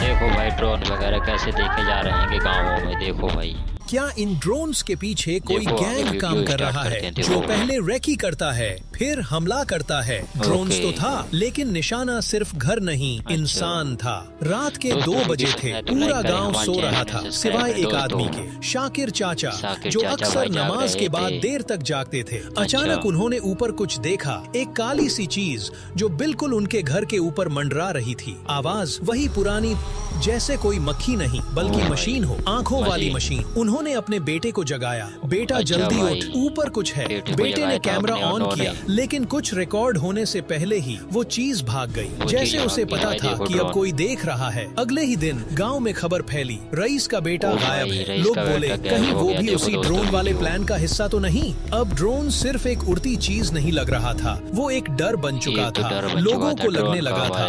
देखो भाई ड्रोन वगैरह कैसे देखे जा रहे हैं कि गाँवों में, देखो भाई। क्या इन ड्रोन्स के पीछे कोई देखो, आगे गैंग काम वीडियो कर स्टार्ट रहा करते है हैं, जो देखो पहले रेकी करता है फिर हमला करता है? ड्रोन्स तो था लेकिन निशाना सिर्फ घर नहीं इंसान था। रात के 2 बजे थे, पूरा गांव सो रहा था सिवाय एक आदमी के, शाकिर चाचा, जो अक्सर नमाज के बाद देर तक जागते थे। अचानक उन्होंने ऊपर कुछ देखा, एक काली सी चीज जो बिल्कुल उनके घर के ऊपर मंडरा रही थी। आवाज वही पुरानी, जैसे कोई मक्खी नहीं बल्कि मशीन हो, आंखों वाली मशीन। उन्होंने अपने बेटे को जगाया, बेटा जल्दी उठ, ऊपर कुछ है। बेटे ने कैमरा ऑन किया, लेकिन कुछ रिकॉर्ड होने से पहले ही वो चीज भाग गई, जैसे उसे पता था कि अब कोई देख रहा है। अगले ही दिन गांव में खबर फैली, रईस का बेटा गायब है। लोग बोले कहीं वो भी उसी ड्रोन वाले प्लान का हिस्सा तो नहीं। अब ड्रोन सिर्फ एक उड़ती चीज नहीं लग रहा था, वो एक डर बन चुका था। लोगों को लगने लगा था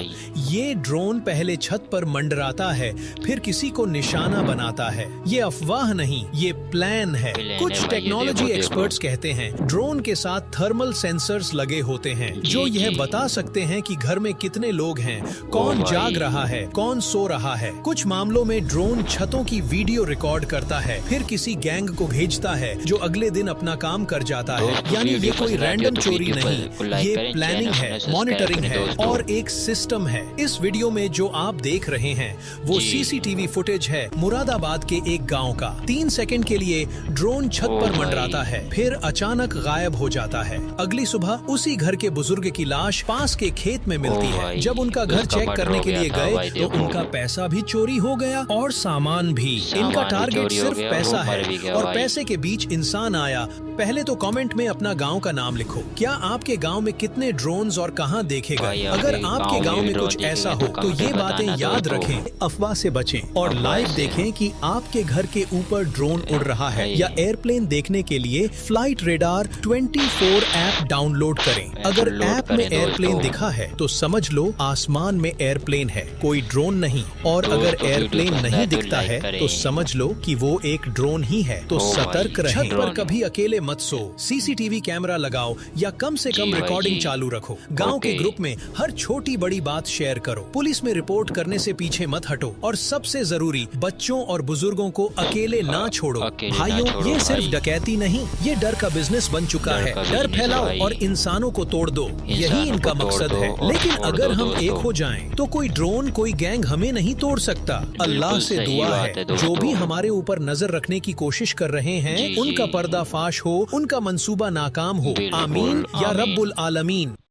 ये ड्रोन पहले छत पर मंडराता है फिर किसी को निशाना बनाता है। ये अफवाह नहीं, ये प्लान है। कुछ टेक्नोलॉजी एक्सपर्ट्स कहते हैं ड्रोन के साथ थर्मल सेंसर्स लगे होते हैं जो यह बता सकते हैं कि घर में कितने लोग हैं, कौन जाग रहा है, कौन सो रहा है। कुछ मामलों में ड्रोन छतों की वीडियो रिकॉर्ड करता है फिर किसी गैंग को भेजता है जो अगले दिन अपना काम कर जाता है। यानी ये कोई रैंडम चोरी नहीं, ये प्लानिंग है, मॉनिटरिंग है और एक सिस्टम है। इस वीडियो में जो आप देख रहे हैं वो सीसीटीवी फुटेज है मुरादाबाद के एक गांव का। 3 सेकंड के लिए ड्रोन छत पर मंडराता है फिर अचानक गायब हो जाता है। अगली सुबह उसी घर के बुजुर्ग की लाश पास के खेत में मिलती है। जब उनका घर चेक करने के लिए गए तो उनका पैसा भी चोरी हो गया और सामान भी। इनका टारगेट सिर्फ पैसा है और पैसे के बीच इंसान आया। पहले तो कमेंट में अपना गांव का नाम लिखो। क्या आपके गांव में कितने ड्रोन्स और कहां देखे गए? अगर आपके गांव में कुछ ऐसा हो तो ये बातें याद रखें, अफवाह से बचें और लाइव देखें कि आपके घर के ऊपर ड्रोन उड़ रहा है या एयरप्लेन। देखने के लिए फ्लाइट रेडार 24 ऐप डाउनलोड करें। अगर ऐप में एयरप्लेन दिखा है तो समझ लो आसमान में एयरप्लेन है, कोई ड्रोन नहीं। और अगर एयरप्लेन नहीं दिखता है तो समझ लो कि वो एक ड्रोन ही है। तो सतर्क रहें। छत पर कभी अकेले मत सो, सीसीटीवी कैमरा लगाओ या कम से कम रिकॉर्डिंग चालू रखो। गांव के ग्रुप में हर छोटी बड़ी बात शेयर करो। पुलिस में रिपोर्ट करने से पीछे मत हटो और सबसे जरूरी बच्चों और बुजुर्गों को अकेले ना छोड़ो। भाइयों, ये सिर्फ डकैती नहीं, ये डर का बिजनेस बन चुका है। डर फैलाओ और इंसानों को तोड़ दो, यही इनका मकसद है। लेकिन अगर हम एक हो जाएं तो कोई ड्रोन कोई गैंग हमें नहीं तोड़ सकता। अल्लाह से दुआ है जो भी हमारे ऊपर नजर रखने की कोशिश कर रहे हैं उनका पर्दाफाश हो, उनका मंसूबा नाकाम हो। आमीन या रब्बुल आलमीन।